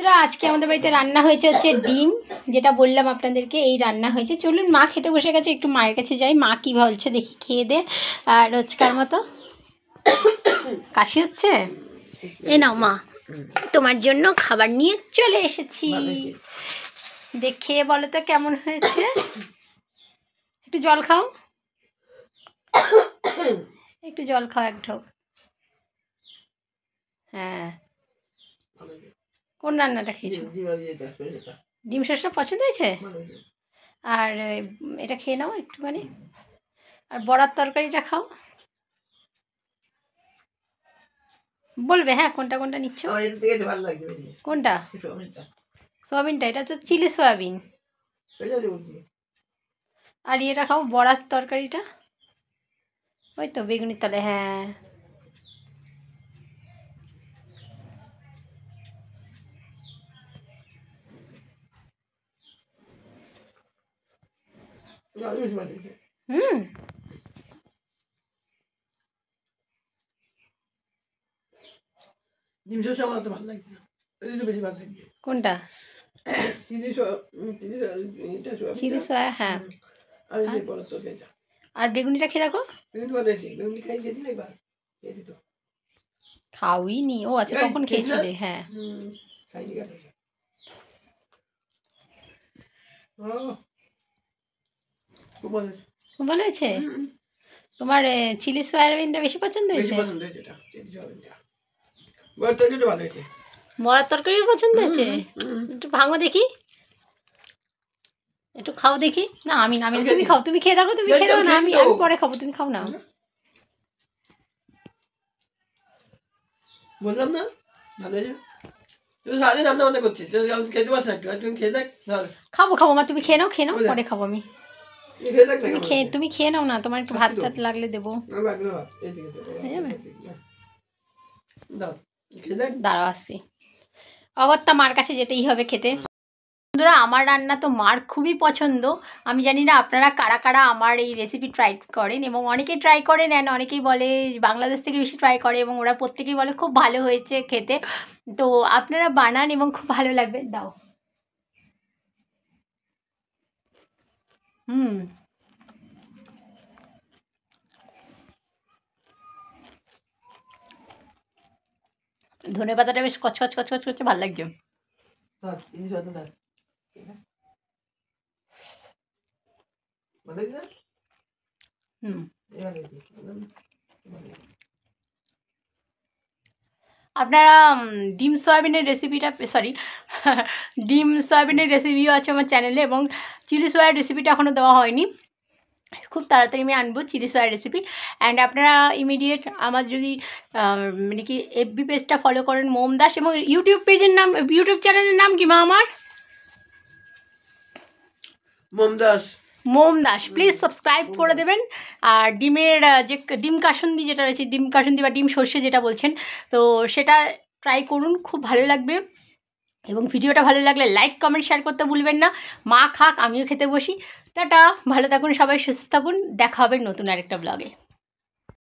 বন্ধুরা আজকে আমাদের বাড়িতে রান্না হয়েছে হচ্ছে ডিম, যেটা বললাম আপনাদেরকে, এই রান্না হয়েছে। চলুন মা খেতে বসে গেছে, একটু মায়ের কাছে যাই, মা কি বলছে দেখি, খেয়ে দে। আর রোজকার মতো কাশি হচ্ছে, এ নাও মা, তোমার জন্য খাবার নিয়ে চলে এসেছি। দেখে বলো তো কেমন হয়েছে। একটু জল খাও, একটু জল খাও এক ঢোক। হ্যাঁ, কোন রান্নাটা খেয়েছো? ডিম সসটা পছন্দ হয়েছে? আর এটা খেয়ে নাও একটুখানি, আর বড়ার তরকারিটা খাও। বলবে হ্যাঁ কোনটা কোনটা নিচ্ছ। কোনটা? সয়াবিনটা, এটা হচ্ছে চিলি সয়াবিন। আর এটা খাও বড়ার তরকারিটা, ওই তো বেগুনির তলে। হ্যাঁ হুম, ডিম সস আমার তো ভালো লাগছে না, একটু বেশি ভালো লাগছে। কোনটা? Chilli soya. হ্যাঁ, আর এই যে বড় তরকারিটা, আর বেগুনিটা খেয়ে দেখো। বেগুনি ভালো হয়েছে, বেগুনি খাই খেয়েছি না একবার, খেয়েছি তো। খাওই নি, ও আচ্ছা তখন খেয়েছিলে। হ্যাঁ খাইনি কেন? খুব ভালো হয়েছে। খুব ভালো হয়েছে। তোমার চিলি সয়াবিনটা বেশি পছন্দ বেশি হয়েছে? পছন্দ হয়েছে এটা, চিলি সয়াবিনটা। বড় তরকারিটা ভালো হয়েছে। বড়ার তরকারিও পছন্দ হয়েছে? একটু ভাঙো দেখি, একটু খাও দেখি। না আমি না, আমি তুমি খাও, তুমি খেয়ে দেখো, তুমি খেয়ে দাও না, আমি আমি পরে খাবো, তুমি খাও না। বললাম না ভালো হয়েছে। তুই সারাদিন রান্না বান্না করছিস, খেতে পারছ না, একটু তুমি খেয়ে দেখ। খাবো খাবো মা, তুমি খেয়ে নাও, খেয়ে নাও, পরে খাবো আমি। খেয়ে দেখ, তুমি খেয়ে নাও না, তোমার একটু ভাত টাত লাগলে দেবো। দাঁড়াও আসছি, অগত্যা মার কাছে যেতেই হবে খেতে। বন্ধুরা আমার রান্না তো মার খুবই পছন্দ। আমি জানি না আপনারা কারা কারা আমার এই রেসিপি ট্রাই করেন, এবং অনেকেই ট্রাই করেন অ্যান্ড অনেকেই বলে বাংলাদেশ থেকে বেশি ট্রাই করে, এবং ওরা প্রত্যেকেই বলে খুব ভালো হয়েছে খেতে। তো আপনারা বানান এবং খুব ভালো লাগবে। দাও। হুম, ধনে পাতাটা বেশ কচকচ কচকচ করছে, ভালো লাগছে। হুম, আপনারা ডিম সয়াবিনের রেসিপিটা, সরি ডিম সয়াবিনের রেসিপিও আছে আমার চ্যানেলে, এবং চিলি সয়ার রেসিপিটা এখনও দেওয়া হয়নি। খুব তাড়াতাড়ি আমি আনবো চিলি সয়ার রেসিপি। অ্যান্ড আপনারা ইমিডিয়েট আমার যদি মানে কি এফবি পেজটা ফলো করেন মোম দাস, এবং ইউটিউব পেজের নাম, ইউটিউব চ্যানেলের নাম কি মা আমার? মোম দাস। প্লিজ সাবস্ক্রাইব করে দেবেন। আর ডিমের যে ডিম কাসুন্দি যেটা রয়েছে, ডিম কাসুন্দি বা ডিম সর্ষে যেটা বলছেন, তো সেটা ট্রাই করুন, খুব ভালো লাগবে। এবং ভিডিওটা ভালো লাগলে লাইক কমেন্ট শেয়ার করতে ভুলবেন না। মা খাক, আমিও খেতে বসি। টাটা, ভালো থাকুন সবাই, সুস্থ থাকুন, দেখা হবে নতুন আরেকটা ব্লগে।